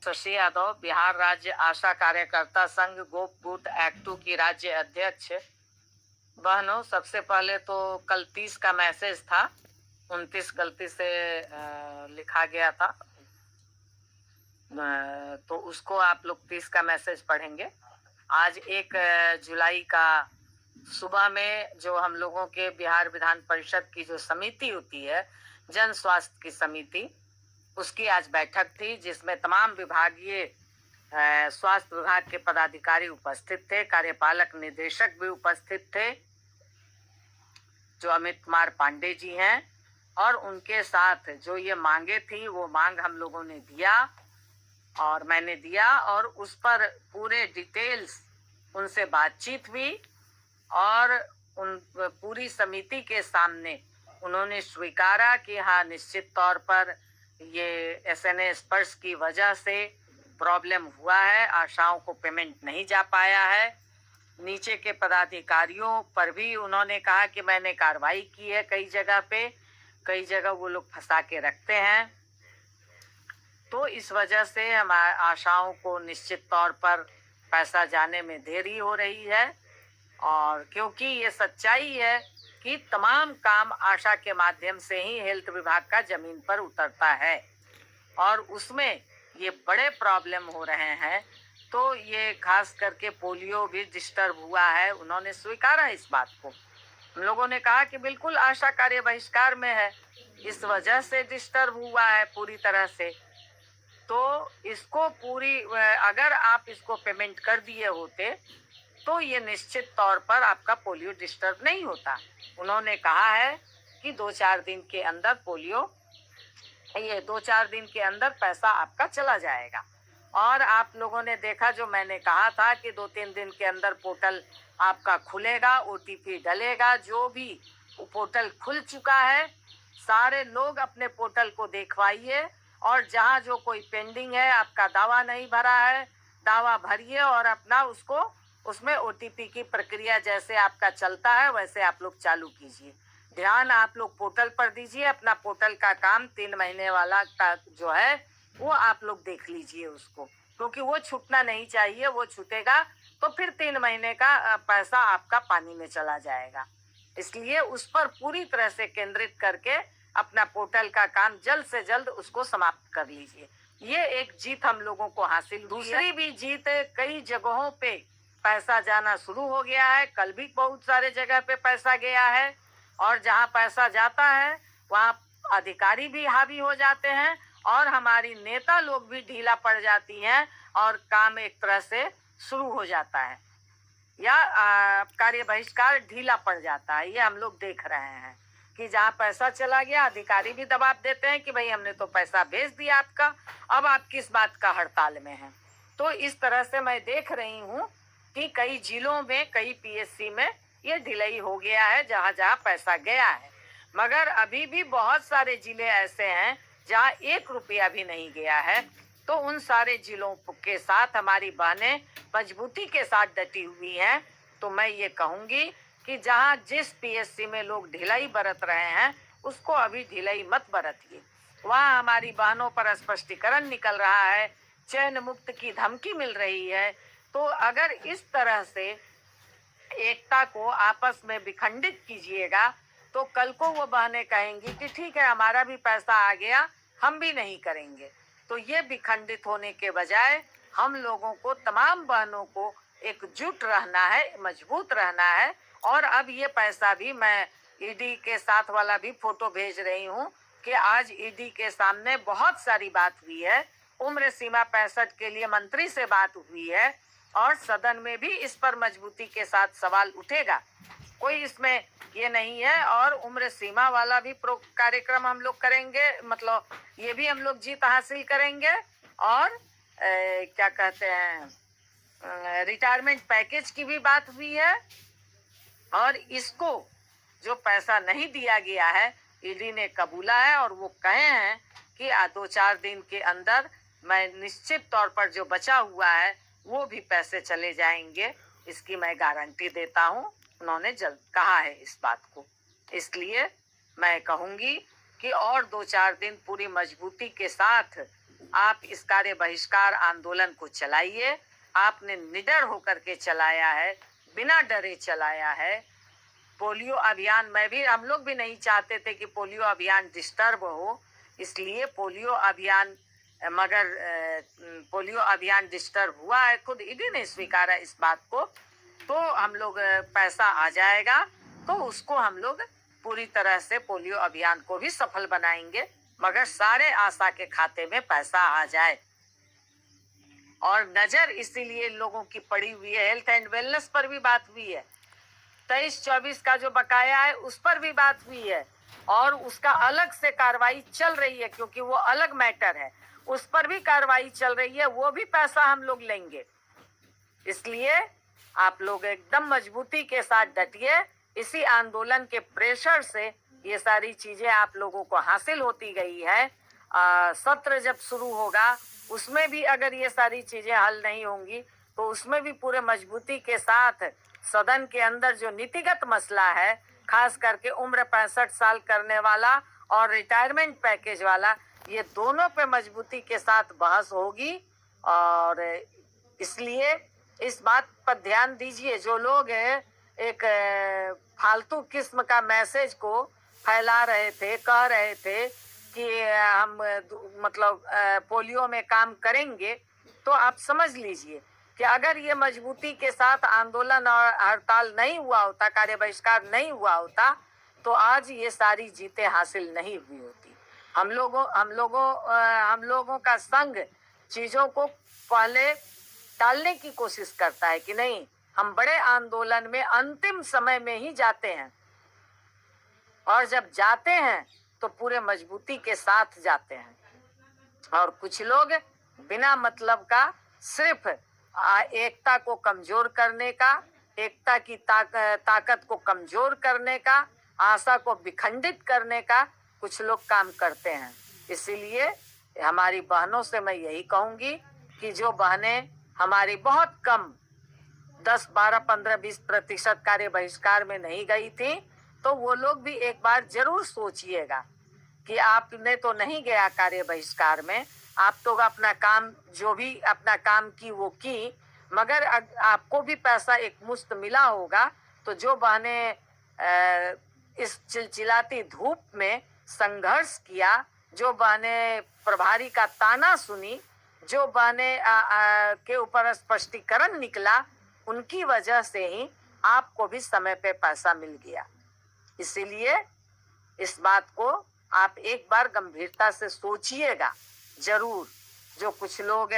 शशि यादव, बिहार राज्य आशा कार्यकर्ता संघ गोप गुट एक्ट 2 की राज्य अध्यक्ष। बहनों, सबसे पहले तो कल 30 का मैसेज था, 29 गलती से लिखा गया था, तो उसको आप लोग 30 का मैसेज पढ़ेंगे। आज 1 जुलाई का सुबह में जो हम लोगों के बिहार विधान परिषद की जो समिति होती है, जन स्वास्थ्य की समिति, उसकी आज बैठक थी, जिसमें तमाम विभागीय स्वास्थ्य विभाग के पदाधिकारी उपस्थित थे, कार्यपालक निदेशक भी उपस्थित थे, जो अमित कुमार पांडे जी हैं, और उनके साथ जो ये मांगे थी वो मांग हम लोगों ने दिया और मैंने दिया, और उस पर पूरे डिटेल्स उनसे बातचीत हुई और उन पूरी समिति के सामने उन्होंने स्वीकारा कि हाँ, निश्चित तौर पर ये एसएनए स्पर्श की वजह से प्रॉब्लम हुआ है, आशाओं को पेमेंट नहीं जा पाया है। नीचे के पदाधिकारियों पर भी उन्होंने कहा कि मैंने कार्रवाई की है, कई जगह वो लोग फंसा के रखते हैं, तो इस वजह से हमारे आशाओं को निश्चित तौर पर पैसा जाने में देरी हो रही है। और क्योंकि ये सच्चाई है कि तमाम काम आशा के माध्यम से ही हेल्थ विभाग का जमीन पर उतरता है, और उसमें ये बड़े प्रॉब्लम हो रहे हैं। तो ये खास करके पोलियो भी डिस्टर्ब हुआ है, उन्होंने स्वीकारा इस बात को। हम लोगों ने कहा कि बिल्कुल आशा कार्य बहिष्कार में है, इस वजह से डिस्टर्ब हुआ है पूरी तरह से। तो इसको अगर आप इसको पेमेंट कर दिए होते तो ये निश्चित तौर पर आपका पोलियो डिस्टर्ब नहीं होता। उन्होंने कहा है कि 2-4 दिन के अंदर ये 2-4 दिन के अंदर पैसा आपका चला जाएगा। और आप लोगों ने देखा, जो मैंने कहा था कि 2-3 दिन के अंदर पोर्टल आपका खुलेगा, ओटीपी डलेगा, जो भी पोर्टल खुल चुका है, सारे लोग अपने पोर्टल को देखवाइए, और जहां जो कोई पेंडिंग है, आपका दावा नहीं भरा है, दावा भरिए और अपना उसमें ओटीपी की प्रक्रिया जैसे आपका चलता है वैसे आप लोग चालू कीजिए। ध्यान आप लोग पोर्टल पर दीजिए, अपना पोर्टल का काम 3 महीने वाला का जो है वो आप लोग देख लीजिए उसको, क्योंकि वो छूटना नहीं चाहिए। वो छूटेगा तो फिर 3 महीने का पैसा आपका पानी में चला जाएगा। इसलिए उस पर पूरी तरह से केंद्रित करके अपना पोर्टल का काम जल्द से जल्द उसको समाप्त कर लीजिए। ये एक जीत हम लोगों को हासिल। दूसरी भी जीत, कई जगहों पे पैसा जाना शुरू हो गया है। कल भी बहुत सारे जगह पे पैसा गया है, और जहाँ पैसा जाता है वहाँ अधिकारी भी हावी हो जाते हैं, और हमारी नेता लोग भी ढीला पड़ जाती हैं, और काम एक तरह से शुरू हो जाता है, या कार्य बहिष्कार ढीला पड़ जाता है। ये हम लोग देख रहे हैं कि जहाँ पैसा चला गया, अधिकारी भी दबाव देते हैं कि भाई हमने तो पैसा भेज दिया आपका, अब आप किस बात का हड़ताल में हैं। तो इस तरह से मैं देख रही हूँ कि कई जिलों में, कई पीएससी में ये ढिलाई हो गया है, जहाँ जहाँ पैसा गया है। मगर अभी भी बहुत सारे जिले ऐसे हैं जहाँ 1 रुपया भी नहीं गया है। तो उन सारे जिलों के साथ हमारी बहनें मजबूती के साथ डटी हुई हैं। तो मैं ये कहूँगी कि जहाँ जिस पीएससी में लोग ढिलाई बरत रहे हैं, उसको अभी ढिलाई मत बरतिए। वहाँ हमारी बहनों पर स्पष्टीकरण निकल रहा है, चयन मुक्त की धमकी मिल रही है। तो अगर इस तरह से एकता को आपस में विखंडित कीजिएगा, तो कल को वो बहनें कहेंगी कि ठीक है, हमारा भी पैसा आ गया, हम भी नहीं करेंगे। तो ये विखंडित होने के बजाय हम लोगों को, तमाम बहनों को एकजुट रहना है, मजबूत रहना है। और अब ये पैसा भी मैं ईडी के साथ वाला भी फोटो भेज रही हूँ कि आज ईडी के सामने बहुत सारी बात हुई है। उम्र सीमा 65 के लिए मंत्री से बात हुई है, और सदन में भी इस पर मजबूती के साथ सवाल उठेगा, कोई इसमें ये नहीं है। और उम्र सीमा वाला भी कार्यक्रम हम लोग करेंगे, मतलब ये भी हम लोग जीत हासिल करेंगे। और क्या कहते हैं, रिटायरमेंट पैकेज की भी बात हुई है, और इसको जो पैसा नहीं दिया गया है, ईडी ने कबूला है, और वो कहे हैं कि 2-4 दिन के अंदर मैं निश्चित तौर पर जो बचा हुआ है वो भी पैसे चले जाएंगे, इसकी मैं गारंटी देता हूँ। उन्होंने जल्द कहा है इस बात को। इसलिए मैं कहूँगी कि और 2-4 दिन पूरी मजबूती के साथ आप इस कार्य बहिष्कार आंदोलन को चलाइए। आपने निडर होकर के चलाया है, बिना डरे चलाया है। पोलियो अभियान हम लोग भी नहीं चाहते थे कि पोलियो अभियान डिस्टर्ब हो, इसलिए पोलियो अभियान, मगर पोलियो अभियान डिस्टर्ब हुआ है, खुद ईडी ने स्वीकारा इस बात को। तो हम लोग पैसा आ जाएगा तो उसको हम लोग पूरी तरह से पोलियो अभियान को भी सफल बनाएंगे, मगर सारे आशा के खाते में पैसा आ जाए। और नजर इसीलिए लोगों की पड़ी हुई है, हेल्थ एंड वेलनेस पर भी बात हुई है, 23-24 का जो बकाया है उस पर भी बात हुई है, और उसका अलग से कार्रवाई चल रही है, क्योंकि वो अलग मैटर है, उस पर भी कार्रवाई चल रही है, वो भी पैसा हम लोग लेंगे। इसलिए आप लोग एकदम मजबूती के साथ डटिए। इसी आंदोलन के प्रेशर से ये सारी चीजें आप लोगों को हासिल होती गई है। सत्र जब शुरू होगा उसमें भी अगर ये सारी चीजें हल नहीं होंगी तो उसमें भी पूरे मजबूती के साथ सदन के अंदर जो नीतिगत मसला है, खास करके उम्र 65 साल करने वाला और रिटायरमेंट पैकेज वाला, ये दोनों पे मजबूती के साथ बहस होगी। और इसलिए इस बात पर ध्यान दीजिए, जो लोग एक फालतू किस्म का मैसेज को फैला रहे थे, कह रहे थे कि हम मतलब पोलियो में काम करेंगे, तो आप समझ लीजिए कि अगर ये मजबूती के साथ आंदोलन और हड़ताल नहीं हुआ होता, कार्य बहिष्कार नहीं हुआ होता, तो आज ये सारी जीतें हासिल नहीं हुई होती। हम लोगों का संघ चीजों को पहले टालने की कोशिश करता है कि नहीं, हम बड़े आंदोलन में अंतिम समय में ही जाते हैं, और जब जाते हैं तो पूरे मजबूती के साथ जाते हैं। और कुछ लोग बिना मतलब का सिर्फ एकता को कमजोर करने का, एकता की ताकत को कमजोर करने का, आशा को विखंडित करने का कुछ लोग काम करते हैं। इसीलिए हमारी बहनों से मैं यही कहूंगी कि जो बहनें हमारी बहुत कम 10, 12, 15, 20% कार्य बहिष्कार में नहीं गई थी, तो वो लोग भी एक बार जरूर सोचिएगा कि आपने तो नहीं गया कार्य बहिष्कार में, आप तो अपना काम, जो भी अपना काम की वो की, मगर आपको भी पैसा एक मुश्त मिला होगा। तो जो बहनें इस चिलचिलाती धूप में संघर्ष किया, जो बहनें प्रभारी का ताना सुनी, जो बहनें के ऊपर स्पष्टीकरण निकला, उनकी वजह से ही आपको भी समय पे पैसा मिल गया। इसीलिए इस बात को आप एक बार गंभीरता से सोचिएगा जरूर। जो कुछ लोग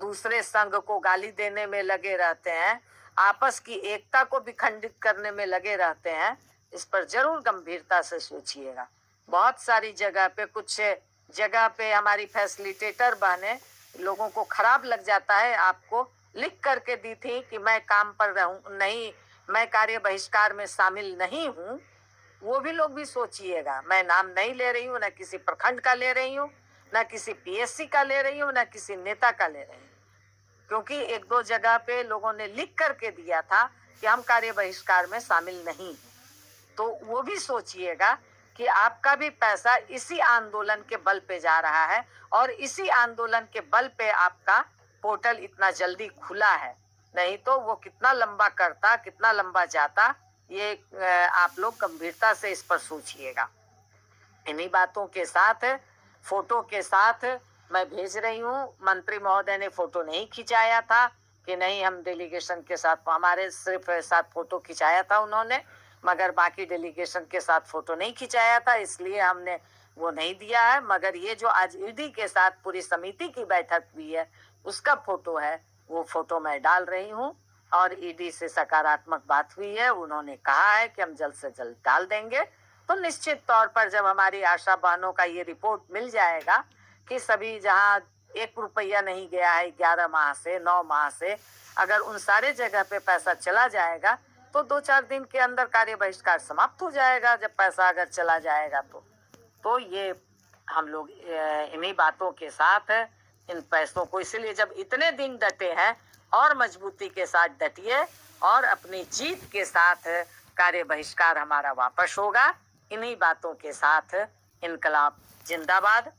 दूसरे संघ को गाली देने में लगे रहते हैं, आपस की एकता को भी खंडित करने में लगे रहते हैं, इस पर जरूर गंभीरता से सोचिएगा। बहुत सारी जगह पे, कुछ जगह पे हमारी फैसिलिटेटर बहनें, लोगों को खराब लग जाता है, आपको लिख करके दी थी कि मैं काम पर रहूं नहीं, मैं कार्य बहिष्कार में शामिल नहीं हूं। वो भी लोग भी सोचिएगा। मैं नाम नहीं ले रही हूँ, न किसी प्रखंड का ले रही हूँ, न किसी पीएससी का ले रही हूँ, न किसी नेता का ले रही हूँ, क्योंकि 1-2 जगह पे लोगों ने लिख करके दिया था कि हम कार्य बहिष्कार में शामिल नहीं हैं। तो वो भी सोचिएगा कि आपका भी पैसा इसी आंदोलन के बल पे जा रहा है, और इसी आंदोलन के बल पे आपका पोर्टल इतना जल्दी खुला है, नहीं तो वो कितना लंबा करता, कितना लंबा जाता, ये आप लोग गंभीरता से इस पर सोचिएगा। इन्हीं बातों के साथ, फोटो के साथ मैं भेज रही हूँ। मंत्री महोदय ने फोटो नहीं खिंचाया था कि नहीं, हम डेलीगेशन के साथ, हमारे सिर्फ साथ फोटो खिंचाया था उन्होंने, मगर बाकी डेलीगेशन के साथ फोटो नहीं खिंचाया था, इसलिए हमने वो नहीं दिया है। मगर ये जो आज ईडी के साथ पूरी समिति की बैठक हुई है, उसका फोटो है, वो फोटो मैं डाल रही हूँ। और ईडी से सकारात्मक बात हुई है, उन्होंने कहा है कि हम जल्द से जल्द डाल देंगे। तो निश्चित तौर पर जब हमारी आशा बहनों का ये रिपोर्ट मिल जाएगा कि सभी, जहाँ 1 रुपया नहीं गया है 11 माह से, 9 माह से, अगर उन सारे जगह पे पैसा चला जाएगा तो 2-4 दिन के अंदर कार्य बहिष्कार समाप्त हो जाएगा, जब पैसा अगर चला जाएगा तो ये हम लोग इन्हीं बातों के साथ इन पैसों को, इसलिए जब इतने दिन डटे हैं और मजबूती के साथ डटिए, और अपनी जीत के साथ कार्य बहिष्कार हमारा वापस होगा। इन्हीं बातों के साथ इनकलाब जिंदाबाद।